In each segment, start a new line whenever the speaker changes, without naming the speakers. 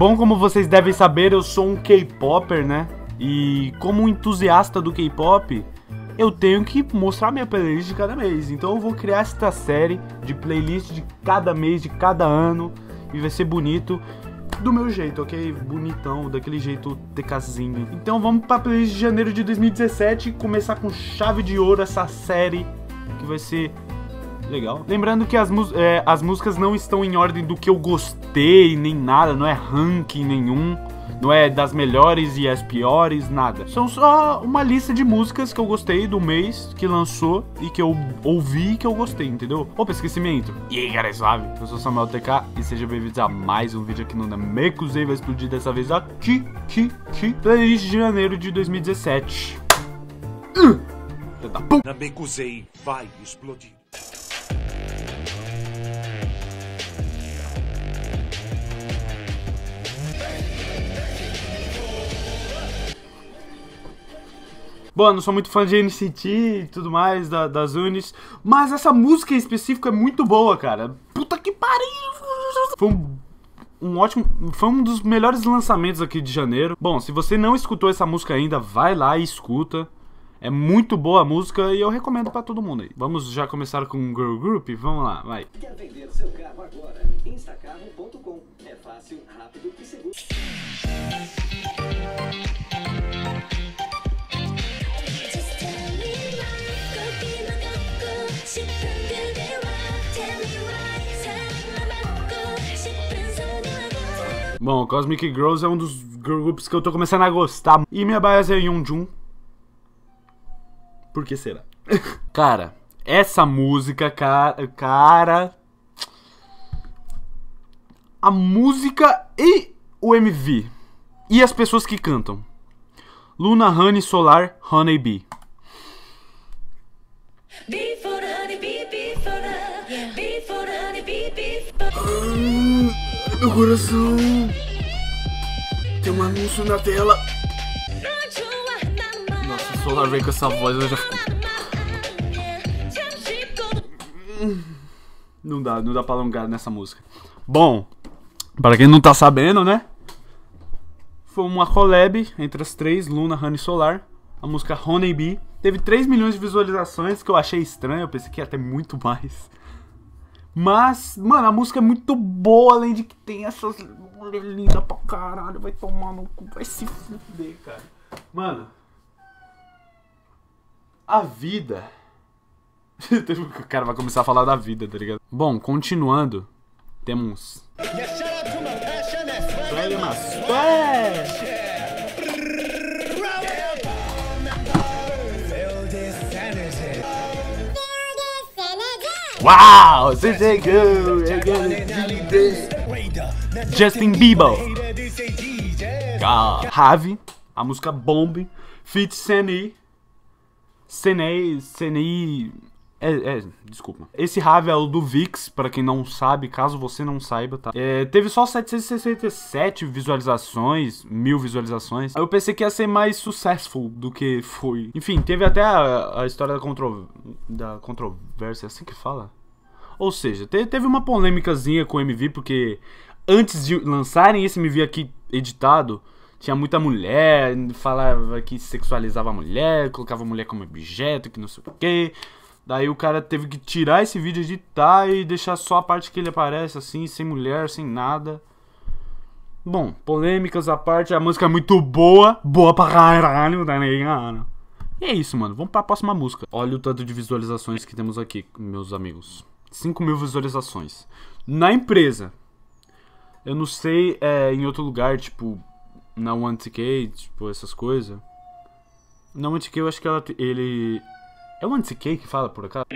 Bom, como vocês devem saber, eu sou um K-Popper, né? E como um entusiasta do K-Pop, eu tenho que mostrar minha playlist de cada mês. Então eu vou criar esta série de playlist de cada mês, de cada ano. E vai ser bonito do meu jeito, ok? Bonitão, daquele jeito TKzinho. Então vamos pra playlist de janeiro de 2017 e começar com chave de ouro essa série que vai ser legal. Lembrando que as músicas não estão em ordem do que eu gostei, nem nada. Não é ranking nenhum. Não é das melhores e as piores, nada. São só uma lista de músicas que eu gostei do mês que lançou e que eu ouvi e que eu gostei, entendeu? Opa, esquecimento. E aí, galera, suave? Eu sou Samuel TK e sejam bem-vindos a mais um vídeo aqui no Namekusei. Vai explodir dessa vez aqui, playlist de janeiro de 2017.
Namekusei vai explodir.
Bom, eu não sou muito fã de NCT e tudo mais, das Unis, mas essa música em específico é muito boa, cara. Puta que pariu! Foi um dos melhores lançamentos aqui de janeiro. Bom, se você não escutou essa música ainda, vai lá e escuta. É muito boa a música e eu recomendo pra todo mundo aí. Vamos já começar com o Girl Group? Vamos lá, vai.
Quer vender seu carro agora? Instacarro.com. É fácil, rápido e seguro.
Bom, Cosmic Girls é um dos girl groups que eu tô começando a gostar. E minha bias é Yeonjun. Por que será? Cara, essa música, cara... A música e o MV. E as pessoas que cantam. Luna, Honey, Solar, Honeybee. Meu coração. Tem um anúncio na tela. Nossa, Solar vem com essa voz, eu já fico... Não dá pra alongar nessa música. Bom, para quem não tá sabendo, né? Foi uma collab entre as três, Luna, Honey e Solar. A música Honeybee. Teve 3 milhões de visualizações, que eu achei estranho. Eu pensei que ia ter muito mais. Mas, mano, a música é muito boa, além de que tem essas mulheres lindas pra caralho. Vai tomar no cu, vai se fuder, cara. Mano, a vida... O cara vai começar a falar da vida, tá ligado? Bom, continuando, temos... Wow, this is good. Justin Bieber. Have, a música Bomb, feat Senei. Desculpa. Esse Have é o do VIX, pra quem não sabe, caso você não saiba, tá? Teve só 767 visualizações, 1000 visualizações. Eu pensei que ia ser mais successful do que foi. Enfim, teve até a história da controvérsia, assim que fala? Ou seja, teve uma polêmicazinha com o MV, porque antes de lançarem esse MV aqui editado, tinha muita mulher, falava que sexualizava a mulher, colocava a mulher como objeto, que não sei o quê. Daí o cara teve que tirar esse vídeo, editar e deixar só a parte que ele aparece assim, sem mulher, sem nada. Bom, polêmicas à parte, a música é muito boa, boa pra caralho, tá ligado? E é isso, mano, vamos pra próxima música. Olha o tanto de visualizações que temos aqui, meus amigos. 5.000 visualizações. Na empresa. Eu não sei em outro lugar, tipo, na 1TK, tipo, essas coisas. Na 1TK eu acho que ele... É o 1TK que fala, por acaso?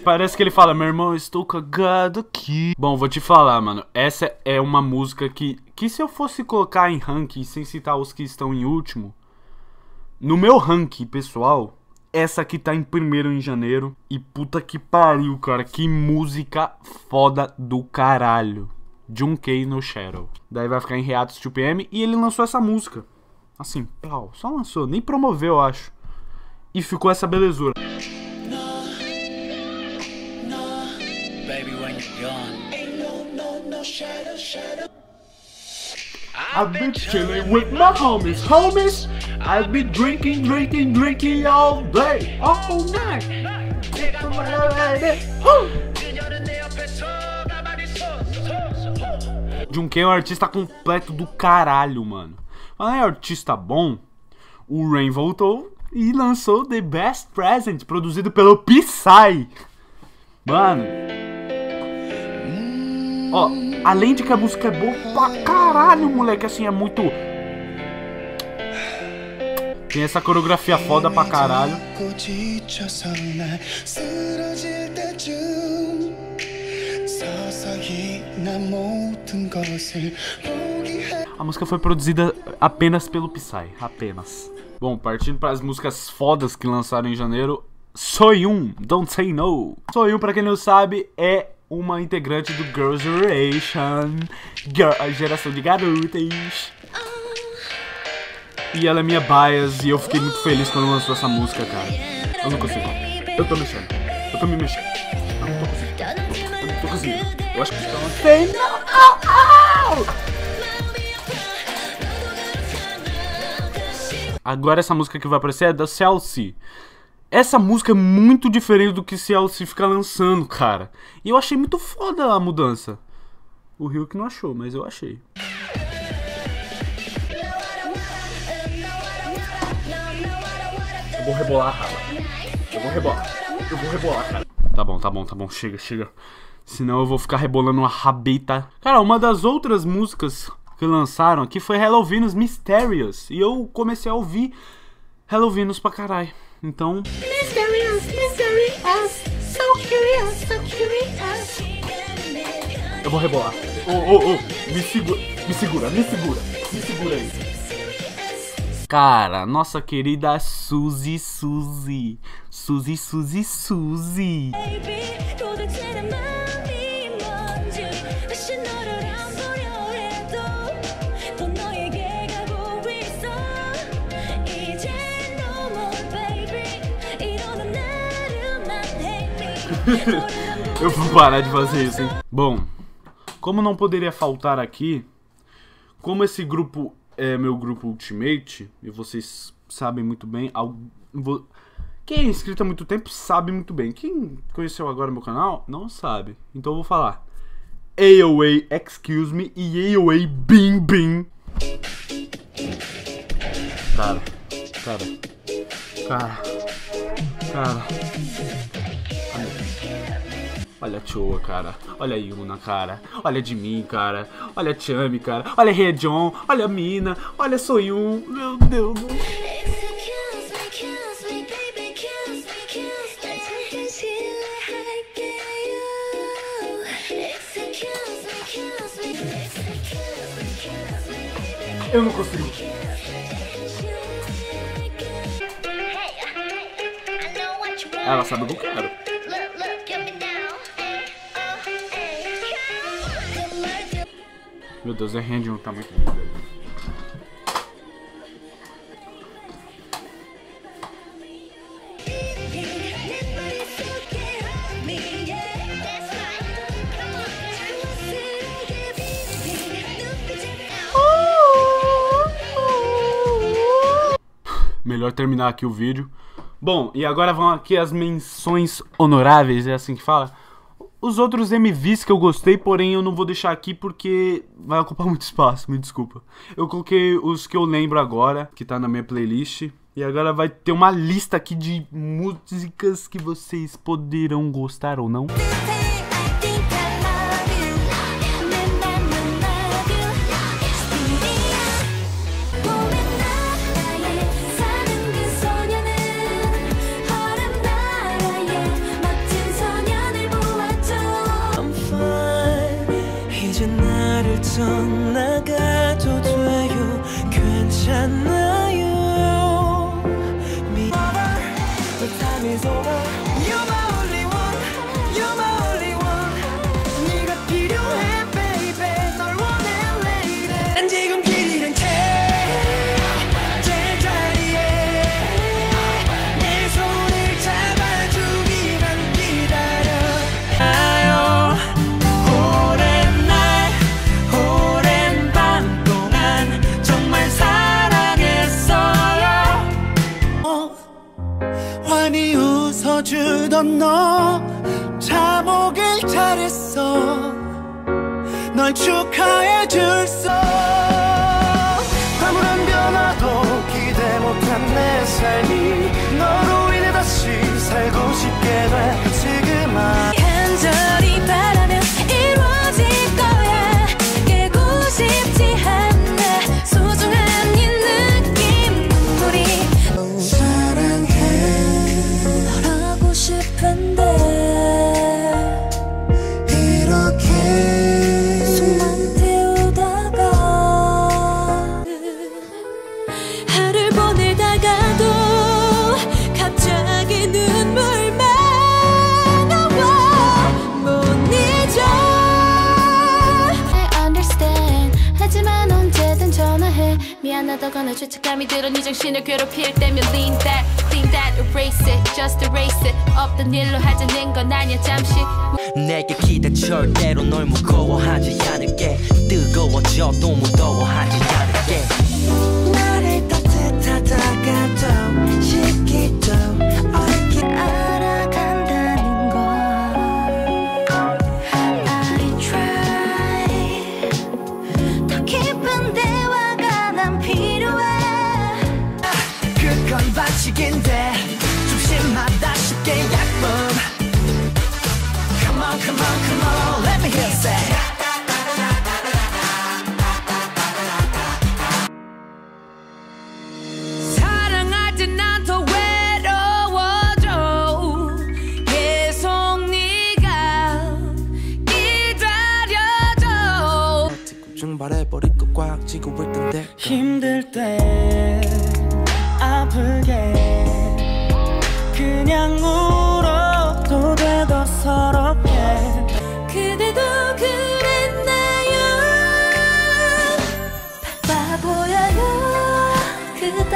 Parece que ele fala, meu irmão, estou cagado aqui. Bom, vou te falar, mano. Essa é uma música que se eu fosse colocar em ranking, sem citar os que estão em último, no meu ranking pessoal, essa aqui tá em primeiro em janeiro. E puta que pariu, cara. Que música foda do caralho. Junkei no Shadow. Daí vai ficar em hiatus 2PM. E ele lançou essa música. Assim, pau. Só lançou. Nem promoveu, eu acho. E ficou essa belezura. I've been chilling with my homies, homies. I've been drinking all day, all night. Junkei é um artista completo do caralho, mano. Mas é artista bom. O Rain voltou e lançou The Best Present, produzido pelo Psy. Mano. Ó, além de que a música é boa pra caralho, moleque, assim, é muito... Tem essa coreografia foda pra caralho. A música foi produzida apenas pelo Psy, apenas. Bom, partindo para as músicas fodas que lançaram em janeiro. Soyun, Don't Say No. Soyun, pra quem não sabe, é uma integrante do Girls' Generation, a geração de garotas. E ela é minha bias e eu fiquei muito feliz quando lançou essa música, cara. Eu não consigo. Eu tô mexendo. Eu tô me mexendo. Eu não tô conseguindo. Eu não tô conseguindo. Eu acho que tá uma... Agora essa música que vai aparecer é da CLC. Essa música é muito diferente do que CLC fica lançando, cara. E eu achei muito foda a mudança. O Rio que não achou, mas eu achei. Eu vou rebolar, cara. Eu vou rebolar, cara. Tá bom. Chega. Senão eu vou ficar rebolando uma rabeta. Cara, uma das outras músicas que lançaram aqui foi Hello Venus Mysterious. E eu comecei a ouvir Hello Venus pra caralho. Então... Mysterious, so curious, so curious. Eu vou rebolar. Me segura aí. Cara, nossa querida Suzy. Eu vou parar de fazer isso, hein? Bom, como não poderia faltar aqui, como esse grupo é meu grupo Ultimate, e vocês sabem muito bem, quem é inscrito há muito tempo sabe muito bem. Quem conheceu agora meu canal, não sabe. Então eu vou falar AOA Excuse Me e AOA Bim Bim. Cara. Olha a Choa, cara. Olha a Yuna, cara. Olha a Jimin, cara. Olha a Chami, cara. Olha a Heyeon. Olha a Mina. Olha a Soyun. Meu Deus. Eu não consigo. Ela sabe o que eu quero. Meu Deus, a Heyeon tá muito linda. Melhor terminar aqui o vídeo. Bom, e agora vão aqui as menções honoráveis, é assim que fala? Os outros MVs que eu gostei, porém eu não vou deixar aqui porque vai ocupar muito espaço, me desculpa. Eu coloquei os que eu lembro agora, que tá na minha playlist. E agora vai ter uma lista aqui de músicas que vocês poderão gostar ou não.
자보길 잘했어 널 축하해줄소 아무런 변화도 기대 못한 내 삶이 너로 인해 다시 살고 싶게 돼 지금
간절히 바라면 이루어질 거야 깨고 싶지 않아 소중한 이 느낌 우리
사랑해
말하고 싶은데
이렇게
숨만 태우다가 하루를 보내다가도 갑자기 눈물만 나와 못 잊어 I understand 하지만 언제든 전화해 미안하다거나 죄책감이 들어 네 정신을 괴롭힐 때면 lean that erase it just erase it 없던 일로 하자는 건 아니야 잠시
내게 기대 절대로 널 무거워하지 않을게 뜨거워져도 무더워하지 않을게
나를 따뜻하다가도 식기도 어렵게
알아간다는 걸 I try 더 깊은 대화가 난 필요해
그건 반칙인데 중심마다 쉽게 약분 Come on, come on, come on, let me hear you say
사랑할 땐 난 더 외로워져 계속 네가 기다려줘
증발해버릴 것 꽉 쥐고 있던 데
힘들 때 아프게 그냥 울어도 돼 더 서럽게
그대도 그랬나요 바보야요 그대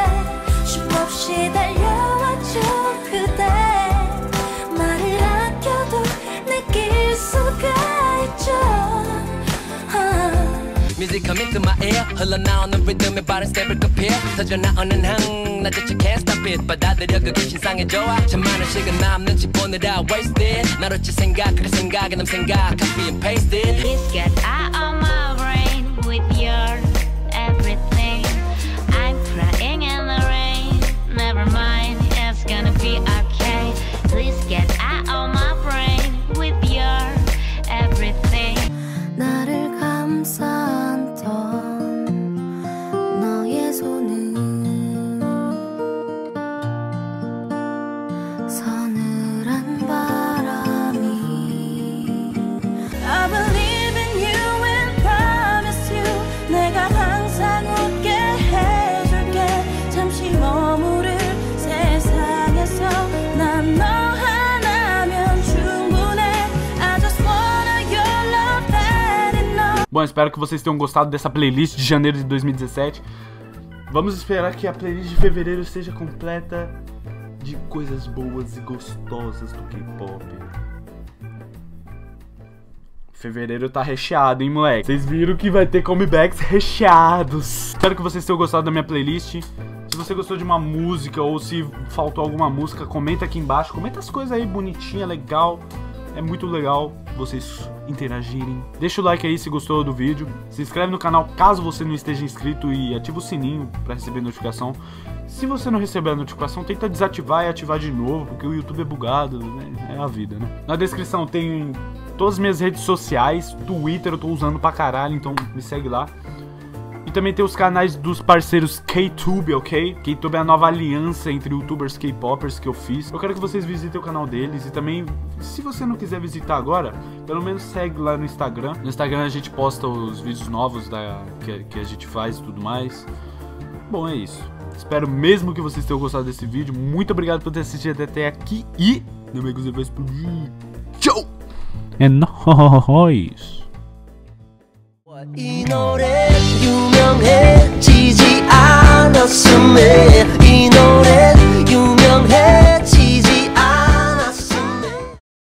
쉼없이 달려왔죠 그대 말을 아껴도 느낄 수가 있죠
Music coming to my ear 흘러나오는 리듬에 빠른 스텝을 급해 터져나오는 흥 나 지쳐 can't stop it 받아들여 그게 신상의 좋아 참 많은 시간 남는 집 보느라 wasted 나로 치 생각 그래 생각에 남 생각 copy and paste it
Please get out of my brain with your everything. I'm crying in the rain. Never mind, it's gonna be okay. Please get out of my brain with your everything.
나를 감싸던 너의 손은 서늘한 바람이 I believe in you and promise you 내가 항상 웃게 해줄게 잠시 머무를 세상에서 난 너 하나면 충분해 I just wanna your love that enough.
Bom, espero que vocês tenham gostado dessa playlist de janeiro de 2017. Vamos esperar que a playlist de fevereiro seja completa de coisas boas e gostosas do K-pop. Fevereiro tá recheado, hein, moleque? Vocês viram que vai ter comebacks recheados. Espero que vocês tenham gostado da minha playlist. Se você gostou de uma música ou se faltou alguma música, comenta aqui embaixo. Comenta as coisas aí, bonitinha, legal. É muito legal vocês interagirem. Deixa o like aí se gostou do vídeo. Se inscreve no canal caso você não esteja inscrito e ativa o sininho para receber notificação. Se você não receber a notificação, tenta desativar e ativar de novo, porque o YouTube é bugado, né? É a vida, né? Na descrição tem todas as minhas redes sociais. Twitter eu tô usando pra caralho, então me segue lá. E também tem os canais dos parceiros K-Tube, ok? K-Tube é a nova aliança entre youtubers K-popers que eu fiz. Eu quero que vocês visitem o canal deles e também, se você não quiser visitar agora, pelo menos segue lá no Instagram. No Instagram a gente posta os vídeos novos que a gente faz e tudo mais. Bom, é isso. Espero mesmo que vocês tenham gostado desse vídeo. Muito obrigado por ter assistido até aqui e... Não me vai explodir. Tchau! É nóis!
이 노래 유명해